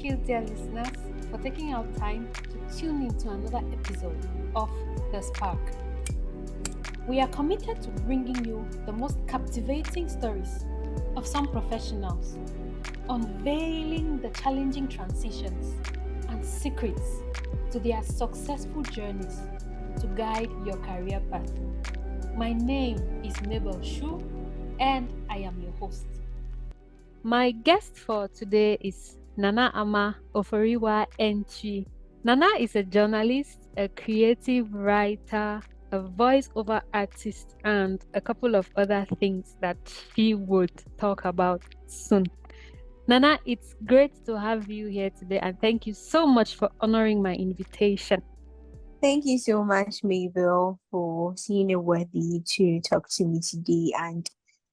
Thank you, dear listeners, for taking out time to tune in to another episode of The Spark. We are committed to bringing you the most captivating stories of some professionals, unveiling the challenging transitions and secrets to their successful journeys to guide your career path. My name is Mabel Shu, and I am your host. My guest for today is Nana Ama Oforiwaa Antwi. Nana is a journalist, a creative writer, a voiceover artist, and a couple of other things that she would talk about soon. Nana, it's great to have you here today, and thank you so much for honoring my invitation. Thank you so much, Mabel, for seeing it worthy to talk to me today and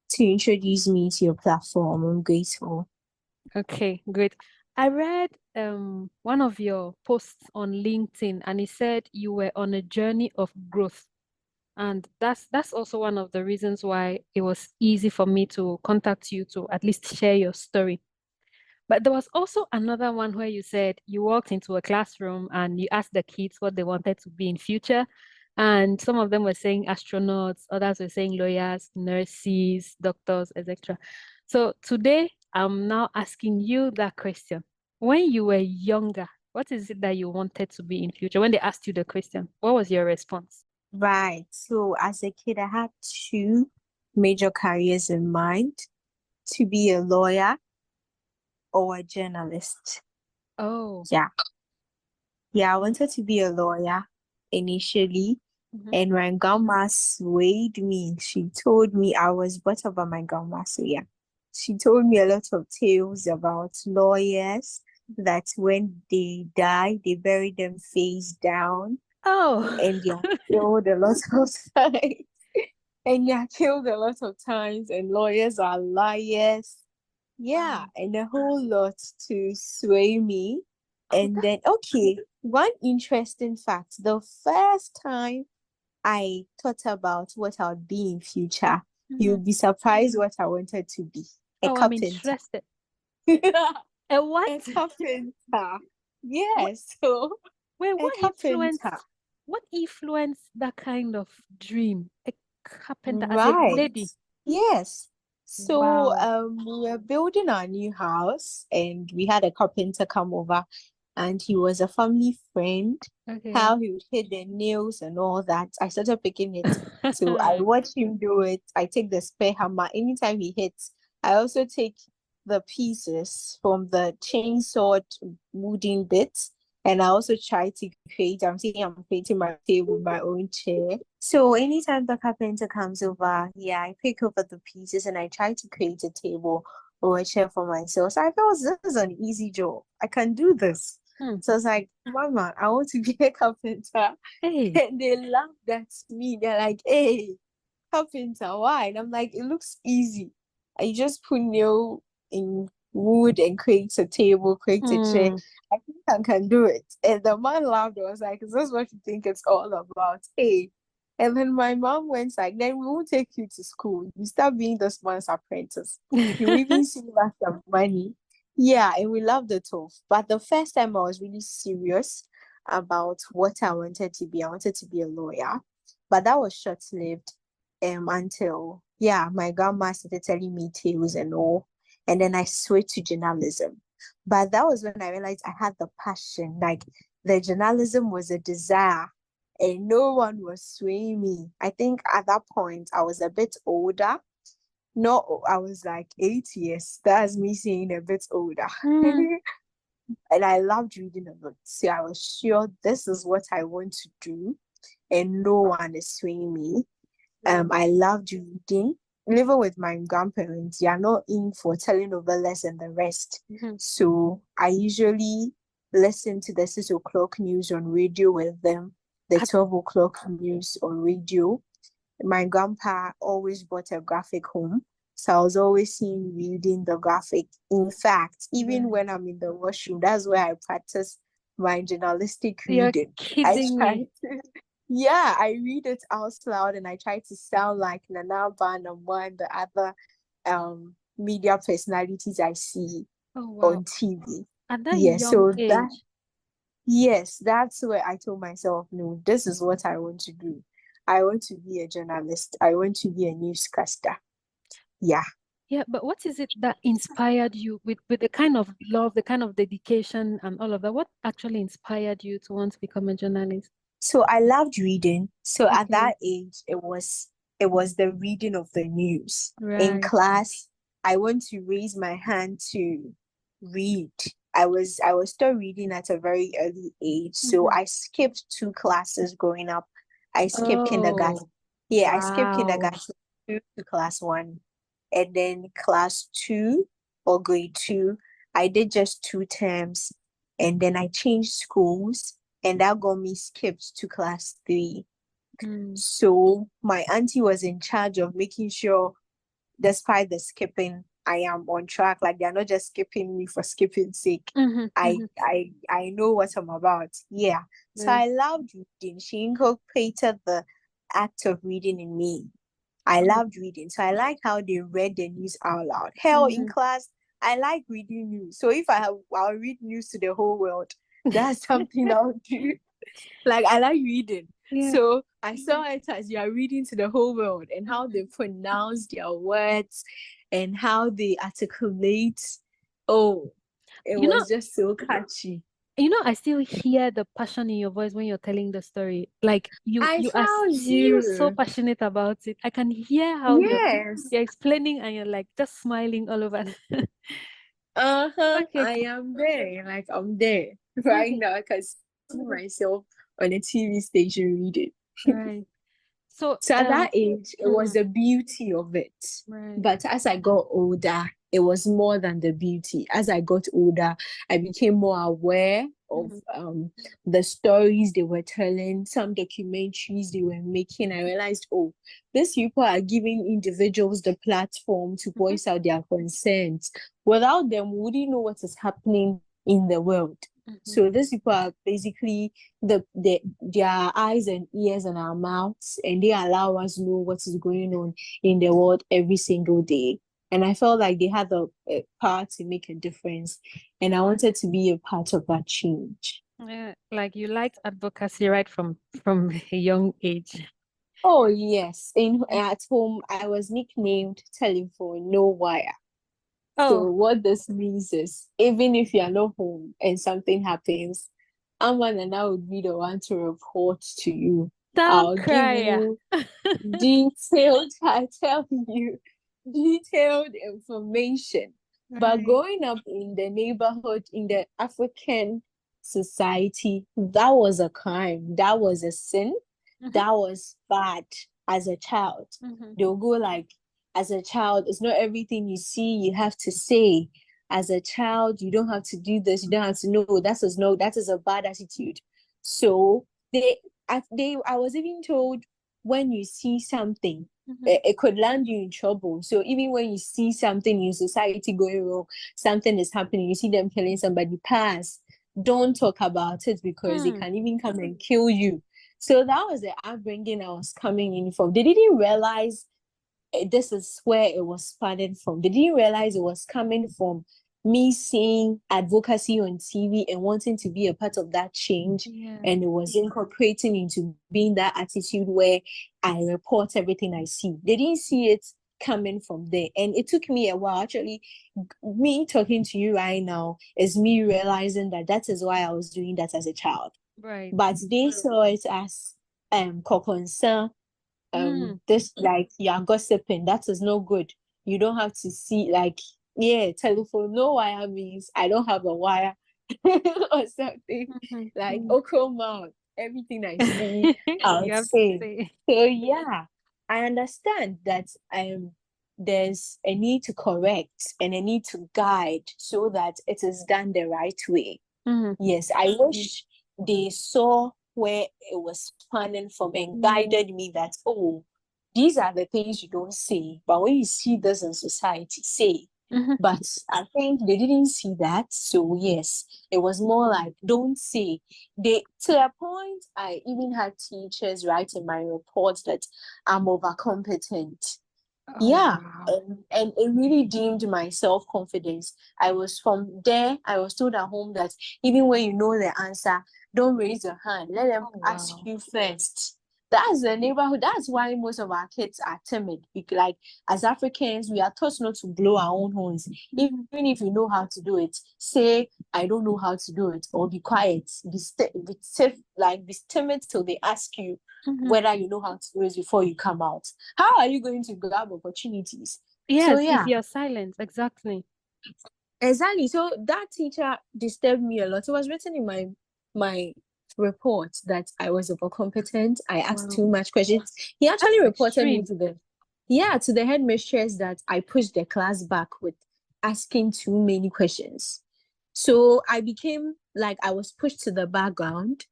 to introduce me to your platform. I'm grateful. Okay, great. I read one of your posts on LinkedIn, and it said you were on a journey of growth. And that's also one of the reasons why it was easy for me to contact you to at least share your story. But there was also another one where you said you walked into a classroom and you asked the kids what they wanted to be in future. And some of them were saying astronauts, others were saying lawyers, nurses, doctors, etc. So today I'm now asking you that question. When you were younger, what is it that you wanted to be in future? When they asked you the question, what was your response? Right. So as a kid, I had two major careers in mind, to be a lawyer or a journalist. Oh. Yeah. Yeah, I wanted to be a lawyer initially. Mhm. And my grandma swayed me. She told me I was brought up by my grandma. So yeah, she told me a lot of tales about lawyers that when they die, they bury them face down Oh. and you're killed a lot of times. And you're killed a lot of times, and lawyers are liars. Yeah, Wow. and a whole lot to sway me. Oh, And then, okay, one interesting fact, the first time I thought about what I would be in future, you'll be surprised what I wanted to be. A Oh, I'm carpenter. interested. A what? A carpenter. What? Yes, so Wait, a carpenter. what influenced that kind of dream? A carpenter as a Right. lady. Yes. So Wow. we were building our new house and we had a carpenter come over and he was a family friend. Okay. How he would hit the nails and all that. I started picking it. So I watch him do it. I take the spare hammer. Anytime he hits, I also take the pieces from the chainsaw wooden bits. And I also try to create, I'm saying I'm creating my table, my own chair. So anytime the carpenter comes over, yeah, I pick over the pieces and I try to create a table or a chair for myself. So I felt this is an easy job. I can do this. Hmm. So I was like, Mama, I want to be a carpenter. Hey. And they laughed at me. They're like, hey, carpenter, why? And I'm like, it looks easy. I just put nail in wood and create a table, create a chair. I think I can do it. And the man laughed. I was like, is this what you think it's all about? Hey. And then my mom went like, then we won't take you to school. You start being this man's apprentice. You even save us some money. Yeah, and we loved it all. But the first time I was really serious about what I wanted to be. I wanted to be a lawyer. But that was short-lived until yeah, my grandma started telling me tales and all. And then I switched to journalism. But that was when I realized I had the passion. Like the journalism was a desire and no one was swaying me. I think at that point I was a bit older. No, I was like 8 years. That's me saying a bit older. And I loved reading a book. So I was sure this is what I want to do. And no one is swaying me. I loved reading. Living with my grandparents, they are not in for telenovelas and the rest. So I usually listen to the 6 o'clock news on radio with them, the 12 o'clock news on radio. My grandpa always bought a graphic home. So I was always seeing reading the graphic. In fact, even when I'm in the washroom, that's where I practice my journalistic You're reading. I kidding try me. to, yeah, I read it out loud and I try to sound like Nana Ama and the other media personalities I see Oh, wow. on TV. At that Yeah, young so that, age. yes, that's where I told myself, no, this is what I want to do. I want to be a journalist. I want to be a newscaster. Yeah. Yeah, but what is it that inspired you with the kind of love, the kind of dedication and all of that? What actually inspired you to want to become a journalist? So I loved reading. So at Okay. that age, it was the reading of the news. In Right. class, I want to raise my hand to read. I was still reading at a very early age. So Mm-hmm. I skipped two classes growing up. I skipped kindergarten. Oh, Yeah, I skipped wow. kindergarten to class one. And then class two or grade two, I did just 2 terms. And then I changed schools, and that got me skipped to class three. Mm. So my auntie was in charge of making sure, despite the skipping, I am on track. Like they're not just skipping me for skipping's sake. Mm-hmm. I Mm-hmm. I know what I'm about. Yeah. So Right. I loved reading. She inculcated the act of reading in me. I Mm. loved reading. So I like how they read the news out loud. Hell, in Mm-hmm. class, I like reading news. So if I'll read news to the whole world. That's something I'll do. Like I like reading. Yeah. So I saw it as you are reading to the whole world and how they Mhm. pronounce their words and how they articulate. Oh, it You know, was just so catchy. I still hear the passion in your voice when you're telling the story. Like I you are found still so you. passionate about it. I can hear how Yes. you're explaining and you're like just smiling all over. Uh-huh. Okay, I am there. Like I'm there right okay, now. I can see myself on a TV station reading. right. So, So at that age, it was mhm, the beauty of it. right. But as I got older, it was more than the beauty. As I got older, I became more aware of Mhm, the stories they were telling, some documentaries they were making. I realized, oh, these people are giving individuals the platform to mhm, voice out their concerns. Without them, we wouldn't know what is happening in the world. mhm. So these people are basically their eyes and ears and our mouths, and they allow us know what is going on in the world every single day. And I felt like they had a part to make a difference, and I wanted to be a part of that change. Yeah, like you liked advocacy right from a young age. Oh yes, in at home I was nicknamed telephone no wire. Oh, So what this means is, even if you are not home and something happens, Aman and I would be the one to report to you. town I'll give crier. you detailed, I tell you, detailed information. But Right. growing up in the neighborhood, in the African society, that was a crime. That was a sin. Mhm, That was bad as a child. mhm. They'll go like, as a child, it's not everything you see you have to say. As a child, you don't have to do this, you don't have to know that is a bad attitude. So I was even told, when you see something, Mhm. it could land you in trouble. So even when you see something in society going wrong, something is happening, you see them killing somebody, pass. Don't talk about it because they Mm. can even come and kill you. So that was the upbringing I was coming in from. They didn't realize this is where it was started from. They didn't realize it was coming from me seeing advocacy on TV and wanting to be a part of that change. Yeah. And it was incorporating into being that attitude where I report everything I see. They didn't see it coming from there. And it took me a while. Actually, me talking to you right now is me realizing that that is why I was doing that as a child. Right. But they saw it as concern, Mm. this, like, you're gossiping, that is no good. You don't have to see, like, yeah, telephone no wire means I don't have a wire or something. Mhm. Like okro mouth, everything I see I'll You have to say. say. So yeah, I understand that there's a need to correct and a need to guide so that it is done the right way. Mhm. Yes, I wish they saw where it was spanning from and guided me that, oh, these are the things you don't say. But when you see this in society, say. Mhm. But I think they didn't see that. So yes, it was more like, don't say. They, to a point, I even had teachers write in my report that I'm overcompetent. Oh, Yeah, wow. and it really deemed my self-confidence. I was from there, I was told at home that even when you know the answer, don't raise your hand. Let them Oh, ask wow. you first. That's the neighborhood. That's why most of our kids are timid. Like as Africans, we are taught not to blow our own horns. Even Mhm. if you know how to do it, say I don't know how to do it, or be quiet. Be safe, like be timid till they ask you Mhm. whether you know how to do it before you come out. How are you going to grab opportunities? So Yes, if yeah, you're silent, exactly. exactly. So that teacher disturbed me a lot. It was written in my report that I was overcompetent. I asked Wow. too much questions. He actually That's reported me extreme. to the headmistress that I pushed the class back with asking too many questions. So I became like I was pushed to the background.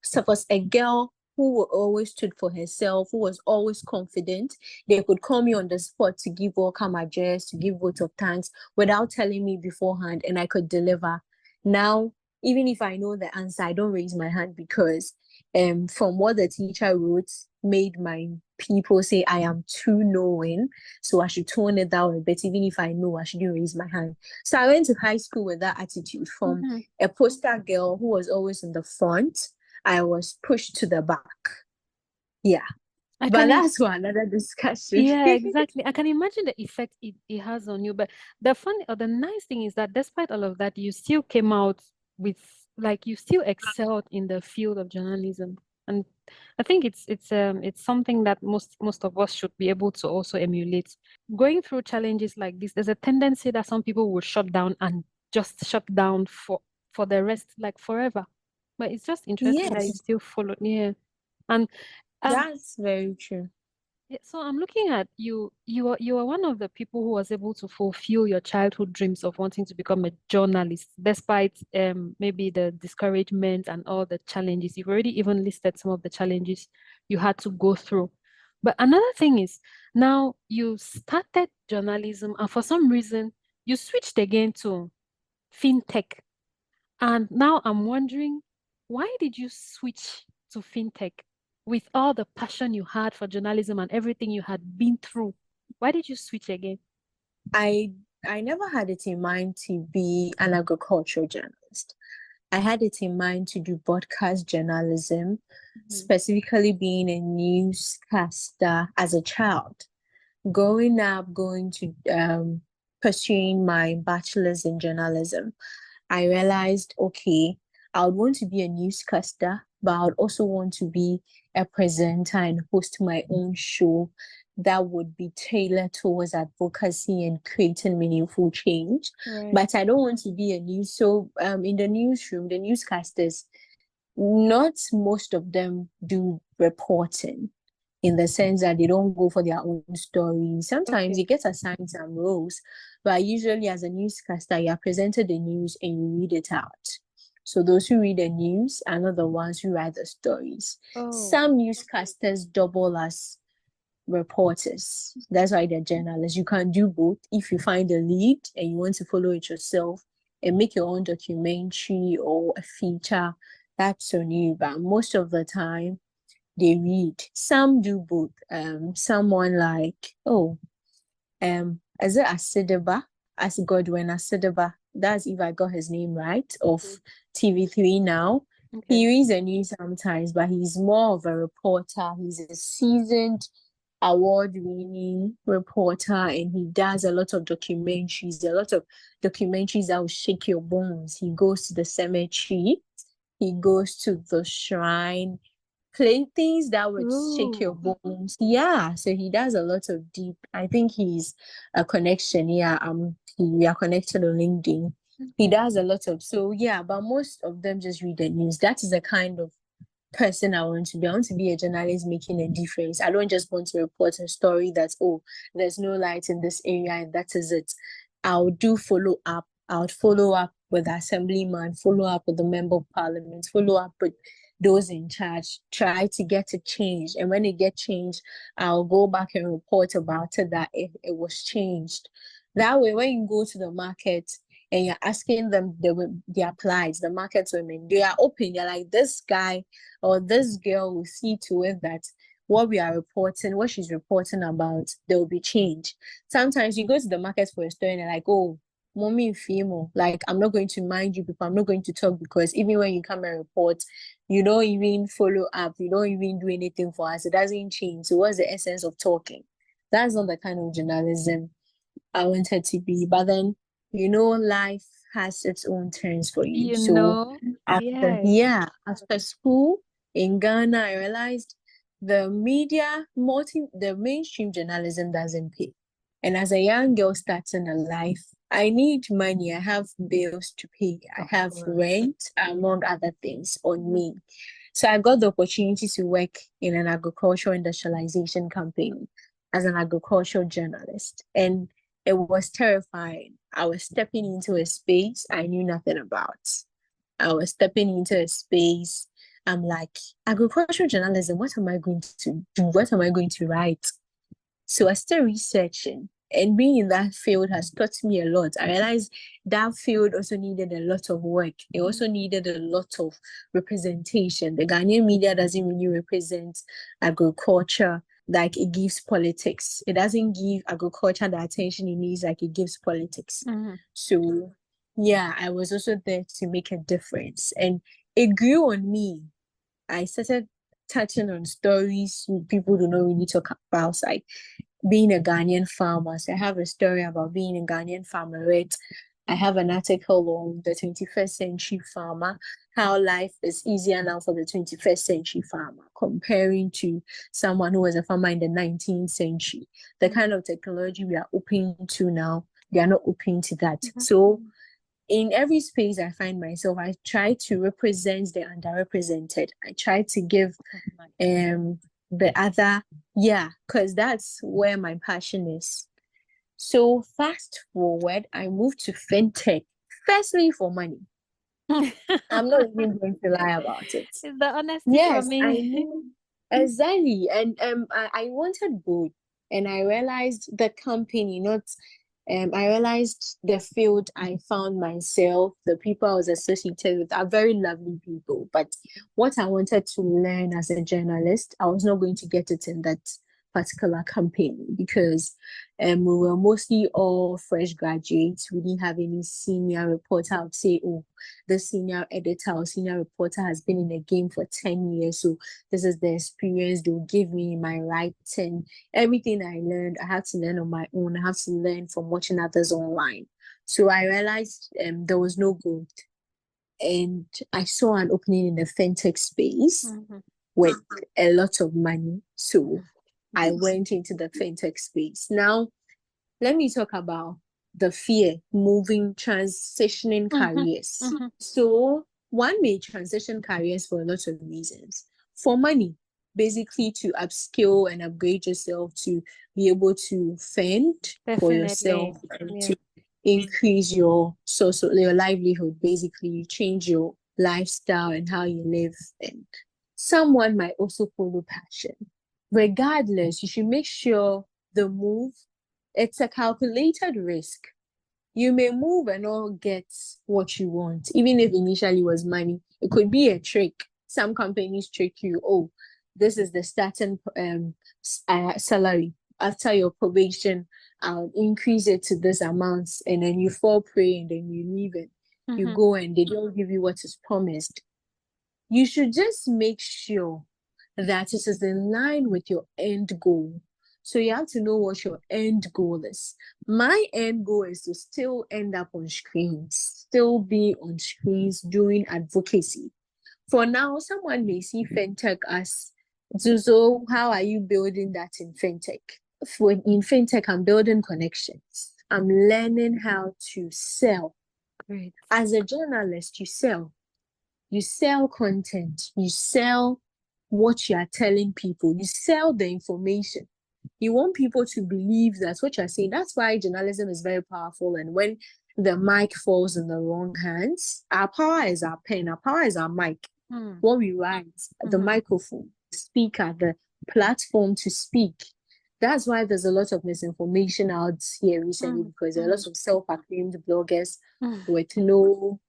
Suppose a girl who always stood for herself, who was always confident. They could call me on the spot to give welcome address, to give vote of thanks without telling me beforehand, and I could deliver. Now, even if I know the answer, I don't raise my hand because from what the teacher wrote made my people say I am too knowing. So I should tone it down a bit. Even if I know, I shouldn't raise my hand. So I went to high school with that attitude from Mhm. a poster girl who was always in the front. I was pushed to the back. Yeah. I But can, that's for another discussion. yeah, exactly. I can imagine the effect it has on you. But the funny or the nice thing is that despite all of that, you still came out with like you still excelled in the field of journalism. And I think it's something that most of us should be able to also emulate. Going through challenges like this, there's a tendency that some people will shut down and just shut down for the rest, like forever. But it's just interesting that you Yes, still followed. Yeah. And um that's very true. yeah, so I'm looking at you. You are one of the people who was able to fulfill your childhood dreams of wanting to become a journalist, despite maybe the discouragement and all the challenges. You've already even listed some of the challenges you had to go through. But another thing is now you started journalism, and for some reason you switched again to fintech. And now I'm wondering, why did you switch to fintech with all the passion you had for journalism and everything you had been through? Why did you switch again? I I never had it in mind to be an agricultural journalist. I had it in mind to do broadcast journalism, Mhm. specifically being a newscaster as a child. Growing up, going to pursuing my bachelor's in journalism, I realized, okay, I would want to be a newscaster, but I would also want to be a presenter and host my own show that would be tailored towards advocacy and creating meaningful change. Right. But I don't want to be a news. So in the newsroom, the newscasters, not most of them do reporting in the sense that they don't go for their own stories. Sometimes Okay. you get assigned some roles, but usually as a newscaster, you are presented the news and you read it out. So those who read the news are not the ones who write the stories. Oh, Some newscasters double as reporters. That's why they're journalists. You can do both. If you find a lead and you want to follow it yourself and make your own documentary or a feature, that's on you. But most of the time, they read. Some do both. Someone like is it Asideba? As Godwin Asideba. That's if I got his name right, of mhm. TV3 now. Okay. He reads the news sometimes, but he's more of a reporter. He's a seasoned award-winning reporter, and he does a lot of documentaries that will shake your bones. He goes to the cemetery, he goes to the shrine, play things that would shake your Ooh. bones. Yeah, so he does a lot of deep. I think he's a connection. Yeah, we are connected on LinkedIn. He Okay. does a lot of, so yeah, but most of them just read the news. That is the kind of person I want to be. I want to be a journalist making a difference. I don't just want to report a story that's, oh, there's no light in this area and that is it. I'll do follow up. I would follow up with the assemblyman, follow up with the member of parliament, follow up with those in charge, try to get it changed. And when it get changed, I'll go back and report about it that it was changed. That way, when you go to the market and you're asking them their plights, the market women, they are open. They're like, this guy or this girl will see to it that what we are reporting, what she's reporting about, there will be change. Sometimes you go to the market for a store and they're like, oh, mommy female, like I'm not going to mind you people, I'm not going to talk, because even when you come and report, you don't even follow up, you don't even do anything for us. It doesn't change. So what's the essence of talking? That's not the kind of journalism I wanted to be. But then, life has its own turns for you. So yes. after school in Ghana, I realized the mainstream journalism doesn't pay. And as a young girl starting a life, I need money. I have bills to pay. I have rent, among other things, on me. So I got the opportunity to work in an agricultural industrialization company as an agricultural journalist. And it was terrifying. I was stepping into a space I knew nothing about. I was stepping into a space. I'm like, agricultural journalism, what am I going to do? What am I going to write? So I started researching, and being in that field has taught me a lot. I realized that field also needed a lot of work. It also needed a lot of representation. The Ghanaian media doesn't really represent agriculture like it gives politics. It doesn't give agriculture the attention it needs like it gives politics. So yeah, I was also there to make a difference. And it grew on me. I started touching on stories people do not really talk about, like being a Ghanaian farmer. So I have a story about being a Ghanaian farmer, right? I have an article on the 21st century farmer, how life is easier now for the 21st century farmer comparing to someone who was a farmer in the 19th century. The kind of technology we are open to now, they are not open to that. So in every space I find myself, I try to represent the underrepresented. I try to give the other, because that's where my passion is. So fast forward, I moved to fintech, firstly for money. I'm not even going to lie about it. It's the honesty Yes, from I me. knew exactly, and I wanted both, and I realized the company, not I realized the field I found myself, the people I was associated with are very lovely people. But what I wanted to learn as a journalist, I was not going to get it in that particular company because we were mostly all fresh graduates. We didn't have any senior reporter. I would say, oh, the senior editor or senior reporter has been in the game for 10 years. So this is the experience they'll give me, my writing, everything I learned. I had to learn on my own. I have to learn from watching others online. So I realized there was no growth. And I saw an opening in the fintech space with a lot of money. So I went into the fintech space. Now, let me talk about the fear transitioning careers. So one may transition careers for a lot of reasons. For money, basically to upskill and upgrade yourself to be able to fend for yourself and to increase your your livelihood, basically change your lifestyle and how you live. And someone might also follow passion. Regardless, you should make sure the move, it's a calculated risk. You may move and not get what you want, even if initially was money. It could be a trick. Some companies trick you. Oh, this is the starting salary. After your probation, I'll increase it to this amount, and then you fall prey, and then you leave it. You go and they don't give you what is promised. You should just make sure that it is in line with your end goal. So you have to know what your end goal is. My end goal is to still end up on screens, still be on screens doing advocacy. For now, someone may see fintech as, so how are you building that in fintech? In fintech, I'm building connections. I'm learning how to sell. Great. As a journalist, you sell. You sell content. You sell what you are telling people. You sell the information. You want people to believe that's what you're saying. That's why journalism is very powerful. And when the mic falls in the wrong hands, our power is our pen, our power is our mic. What we write, the microphone, the speaker, the platform to speak. That's why there's a lot of misinformation out here recently because there are lots of self-acclaimed bloggers with no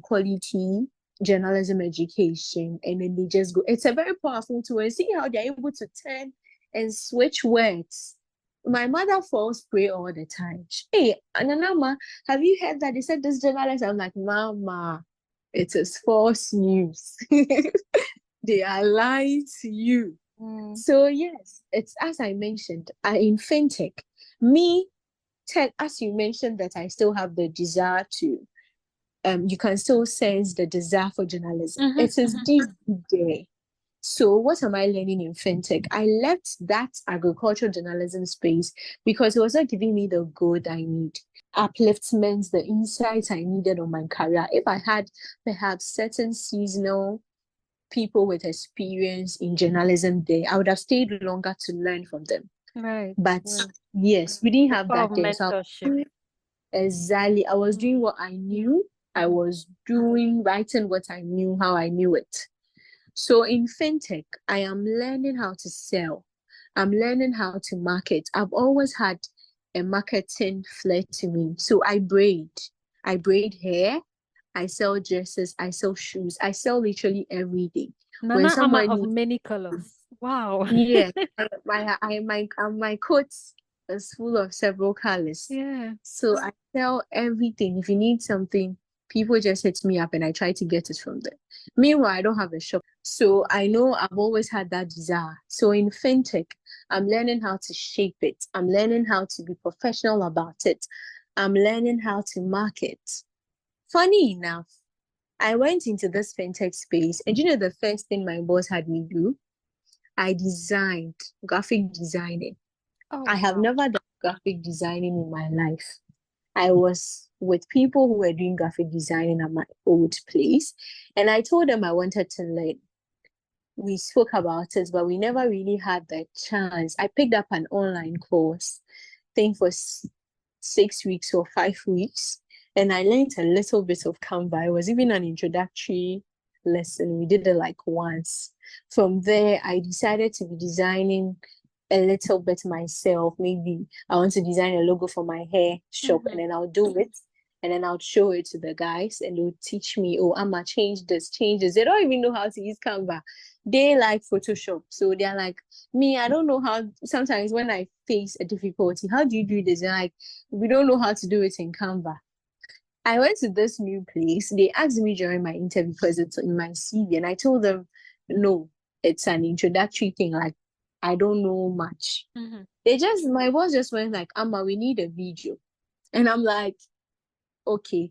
quality journalism education, and then they just go. It's a very powerful tool. And see how they're able to turn and switch words. My mother falls prey all the time. Hey, Nana Ama, have you heard that they said this journalist? I'm like, Mama, it is false news. They are lying to you. So yes, it's as I mentioned, in fintech, me, tech, as you mentioned, that I still have the desire to, you can still sense the desire for journalism. It is deep there. So what am I learning in fintech? I left that agricultural journalism space because it was not giving me the good I need, upliftments, the insights I needed on my career. If I had perhaps certain seasonal people with experience in journalism there, I would have stayed longer to learn from them. Right. But yes, we didn't have that there. So Mentorship. exactly, I was doing what I knew. I was writing what I knew, how I knew it. So in fintech, I am learning how to sell. I'm learning how to market. I've always had a marketing flair to me. So I braid. I braid hair. I sell dresses. I sell shoes. I sell literally every day. When Nana Ama someone of needs, many colors. Wow. yeah, my coat is full of several colors. Yeah. So I sell everything. If you need something, people just hit me up and I try to get it from them. Meanwhile, I don't have a shop. So I know I've always had that desire. So in fintech, I'm learning how to shape it. I'm learning how to be professional about it. I'm learning how to market. Funny enough, I went into this fintech space, and you know the first thing my boss had me do? I designed graphic designing. Oh, I have wow. never done graphic designing in my life. I was with people who were doing graphic designing at my old place, and I told them I wanted to learn. We spoke about it, but we never really had the chance. I picked up an online course, I think for 6 weeks or 5 weeks, and I learned a little bit of Canva. It was even an introductory lesson. We did it like once. From there, I decided to be designing a little bit myself. Maybe I want to design a logo for my hair shop, and then I'll do it. And then I'll show it to the guys, and they'll teach me, oh, I'ma change this, change this. They don't even know how to use Canva. They like Photoshop. So they're like, me, I don't know how. Sometimes when I face a difficulty, how do you do this? And like, we don't know how to do it in Canva. I went to this new place. They asked me during my interview because it's in my CV, and I told them, no, it's an introductory thing. Like, I don't know much. My boss just went like, Amma, we need a video. And I'm like, okay.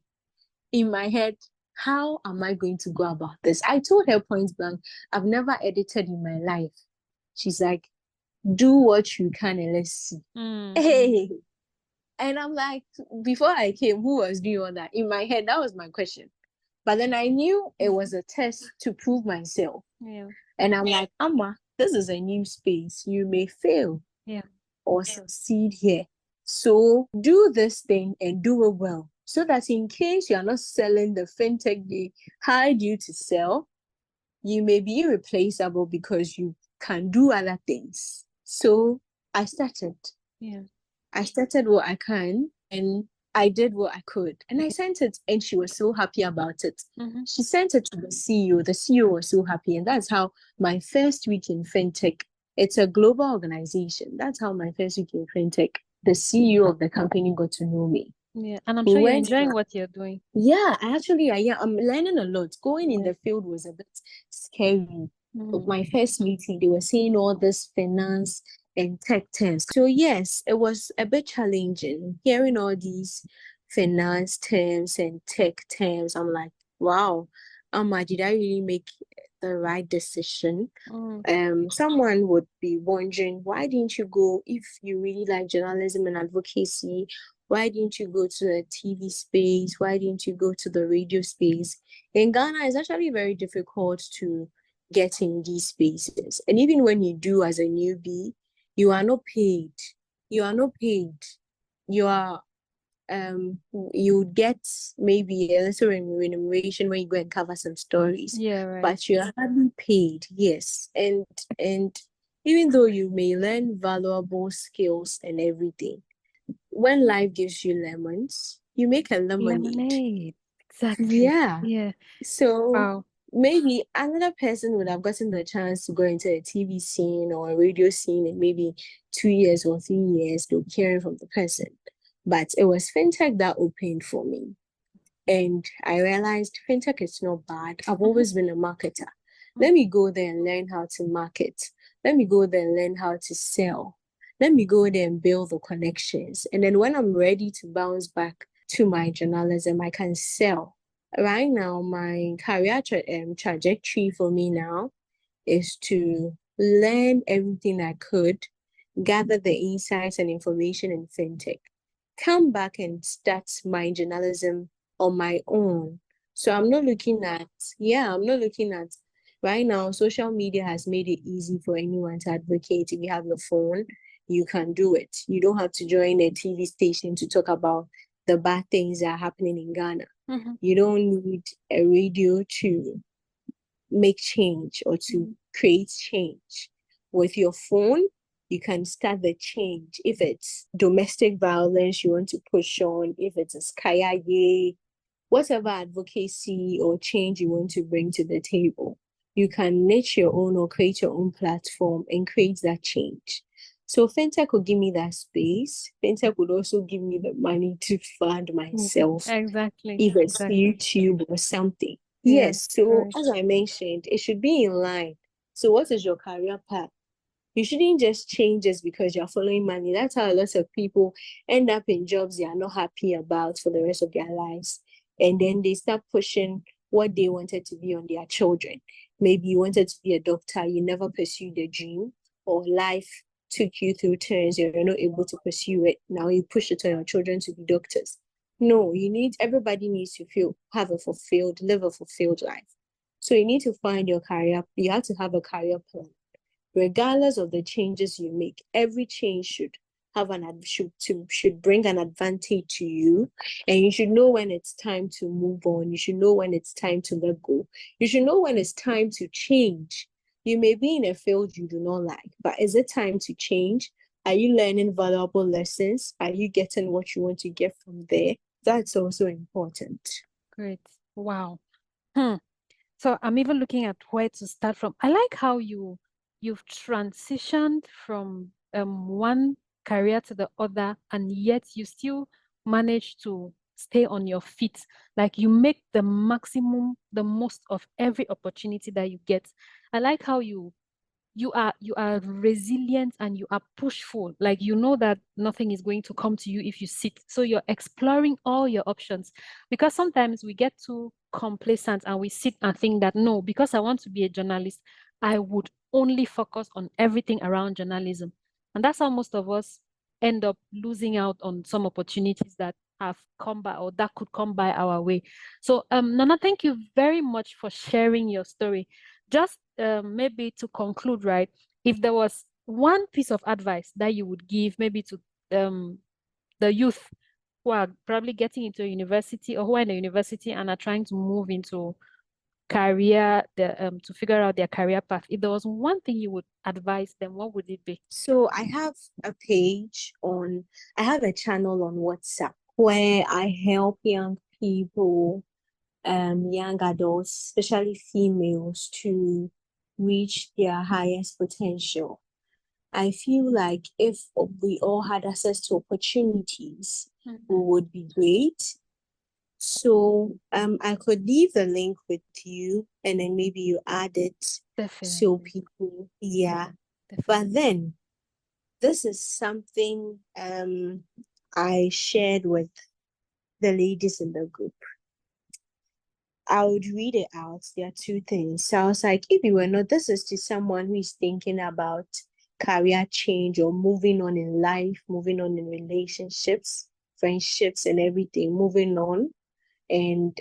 In my head, how am I going to go about this? I told her point blank, I've never edited in my life. She's like, do what you can and let's see. Hey. And I'm like, before I came, who was doing all that? In my head, that was my question. But then I knew it was a test to prove myself. Yeah. And I'm like, Amma, this is a new space. You may fail or succeed here. So do this thing and do it well. So that in case you are not selling the fintech they hired you to sell, you may be irreplaceable because you can do other things. So I started. Yeah. I started what I can and I did what I could. And I sent it and she was so happy about it. She sent it to the CEO. The CEO was so happy. And that's how my first week in fintech, it's a global organization. That's how my first week in fintech, the CEO of the company got to know me. Yeah. And I'm sure you're enjoying what you're doing. Yeah, I'm learning a lot. Going in the field was a bit scary. My first meeting, they were saying all this finance and tech terms. So yes, it was a bit challenging hearing all these finance terms and tech terms. I'm like, wow, did I really make the right decision? Someone would be wondering, why didn't you go, if you really like journalism and advocacy, why didn't you go to the TV space? Why didn't you go to the radio space? In Ghana, it's actually very difficult to get in these spaces. And even when you do as a newbie, you are not paid. You are not paid. You are you get maybe a little remuneration when you go and cover some stories. Yeah, right. But you are hardly paid, yes. And even though you may learn valuable skills and everything, when life gives you lemons, you make a lemonade. Exactly. Yeah. Yeah. So Wow. maybe another person would have gotten the chance to go into a TV scene or a radio scene in maybe 2 years or 3 years, they'll be hearing from the person. But it was fintech that opened for me. And I realized fintech is not bad. I've always been a marketer. Let me go there and learn how to market. Let me go there and learn how to sell. Let me go there and build the connections. And then when I'm ready to bounce back to my journalism, I can sell. Right now, my career trajectory for me now is to learn everything I could, gather the insights and information in fintech, come back and start my journalism on my own. So I'm not looking at, right now, social media has made it easy for anyone to advocate. If you have your phone, you can do it. You don't have to join a TV station to talk about the bad things that are happening in Ghana. You don't need a radio to make change or to create change. With your phone, you can start the change. If it's domestic violence you want to push on, if it's a Skayaye, whatever advocacy or change you want to bring to the table, you can niche your own or create your own platform and create that change. So fintech will give me that space. Fintech would also give me the money to fund myself, Exactly. if it's Exactly. YouTube or something. Yeah, Yes, so right. as I mentioned, it should be in line. So what is your career path? You shouldn't just change just because you're following money. That's how a lot of people end up in jobs they are not happy about for the rest of their lives. And then they start pushing what they wanted to be on their children. Maybe you wanted to be a doctor, you never pursued the dream, or life took you through turns, you're not able to pursue it. Now you push it on your children to be doctors. No, everybody needs to live a fulfilled life. So you need to find your career, you have to have a career plan. Regardless of the changes you make, every change should bring an advantage to you, and you should know when it's time to move on. You should know when it's time to let go. You should know when it's time to change. You may be in a field you do not like, but is it time to change? Are you learning valuable lessons? Are you getting what you want to get from there? That's also important. Great. Wow. So I'm even looking at where to start from. I like how you've transitioned from one career to the other, and yet you still manage to stay on your feet. Like you make the most of every opportunity that you get. I like how you are resilient and you are pushful. Like you know that nothing is going to come to you if you sit, so you're exploring all your options. Because sometimes we get too complacent and we sit and think that, no, because I want to be a journalist, I would only focus on everything around journalism. And that's how most of us end up losing out on some opportunities that have come by or that could come by our way. So Nana, thank you very much for sharing your story. Just maybe to conclude, right? If there was one piece of advice that you would give, maybe to um, the youth who are probably getting into a university or who are in a university and are trying to move into to figure out their career path. If there was one thing you would advise them, what would it be? So I have a channel on WhatsApp where I help young people, young adults, especially females, to reach their highest potential. I feel like if we all had access to opportunities, we would be great. So I could leave the link with you and then maybe you add it so Definitely. people, yeah. Definitely. But then this is something I shared with the ladies in the group. I would read it out. There are two things. So I was like, if you were not, this is to someone who is thinking about career change or moving on in life, moving on in relationships, friendships, and everything, moving on. And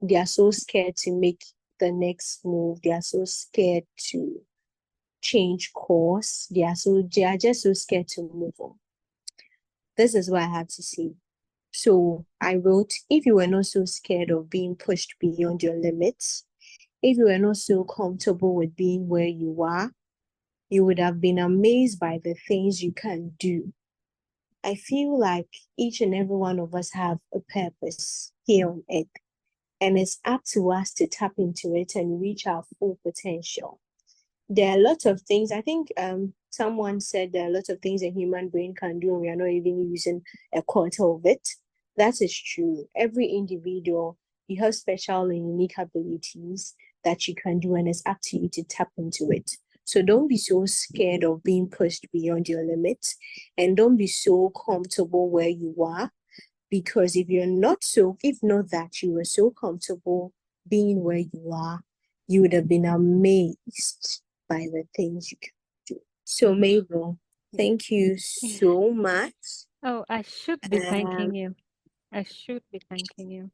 they are so scared to make the next move. They are so scared to change course. They are just so scared to move on. This is what I have to say. So I wrote, if you were not so scared of being pushed beyond your limits, if you were not so comfortable with being where you are, you would have been amazed by the things you can do. I feel like each and every one of us have a purpose. here on earth, and it's up to us to tap into it and reach our full potential. There are a lot of things. I think someone said there are a lot of things a human brain can do, and we are not even using a quarter of it. That is true. Every individual, you have special and unique abilities that you can do, and it's up to you to tap into it. So don't be so scared of being pushed beyond your limits, and don't be so comfortable where you are, because if not that you were so comfortable being where you are, you would have been amazed by the things you can do. So Mabel, thank you so much. Oh, I should be thanking you. I should be thanking you.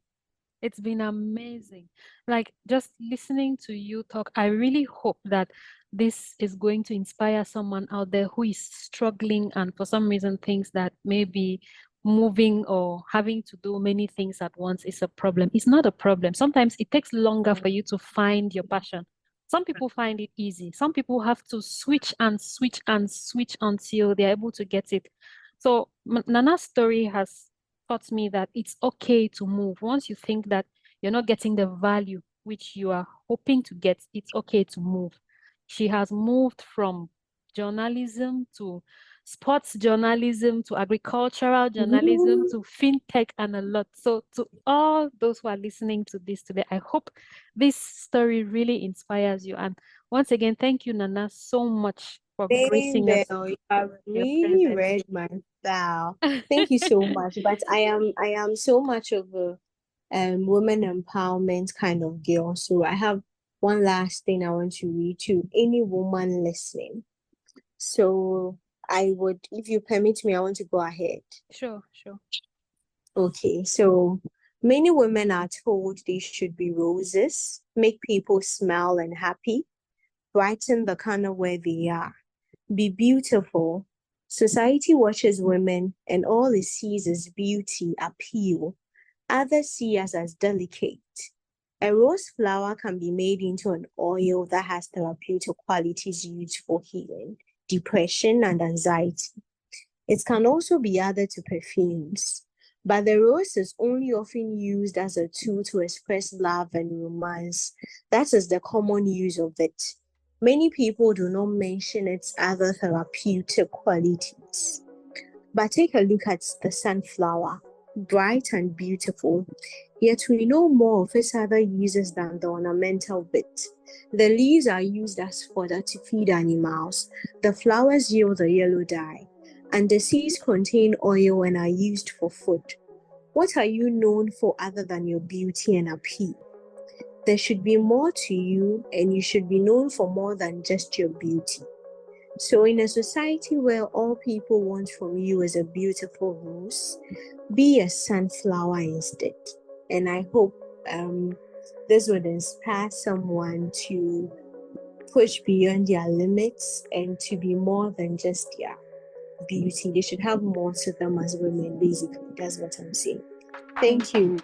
It's been amazing. Like just listening to you talk, I really hope that this is going to inspire someone out there who is struggling and for some reason thinks that maybe moving or having to do many things at once is a problem. It's not a problem. Sometimes it takes longer for you to find your passion. Some people find it easy. Some people have to switch and switch and switch until they're able to get it. So Nana's story has taught me that it's okay to move. Once you think that you're not getting the value which you are hoping to get, it's okay to move. She has moved from journalism to sports journalism to agricultural journalism to fintech and a lot. So to all those who are listening to this today, I hope this story really inspires you. And once again, thank you, Nana, so much for gracing us. You have really read my style. Thank you so much. But I am so much of a women empowerment kind of girl. So I have one last thing I want to read to any woman listening. So I would, if you permit me, I want to go ahead. Sure. Okay, so many women are told they should be roses, make people smile and happy, brighten the corner where they are, be beautiful. Society watches women and all it sees is beauty, appeal. Others see us as delicate. A rose flower can be made into an oil that has therapeutic qualities used for healing, depression, and anxiety. It can also be added to perfumes, but the rose is only often used as a tool to express love and romance. That is the common use of it. Many people do not mention its other therapeutic qualities. But take a look at the sunflower, bright and beautiful, yet we know more of its other uses than the ornamental bit. The leaves are used as fodder to feed animals, the flowers yield a yellow dye, and the seeds contain oil and are used for food. What are you known for other than your beauty and appeal? There should be more to you, and you should be known for more than just your beauty. So in a society where all people want from you is a beautiful rose, be a sunflower instead. And I hope this would inspire someone to push beyond their limits and to be more than just their beauty. They should have more to them as women, basically. That's what I'm saying. Thank you.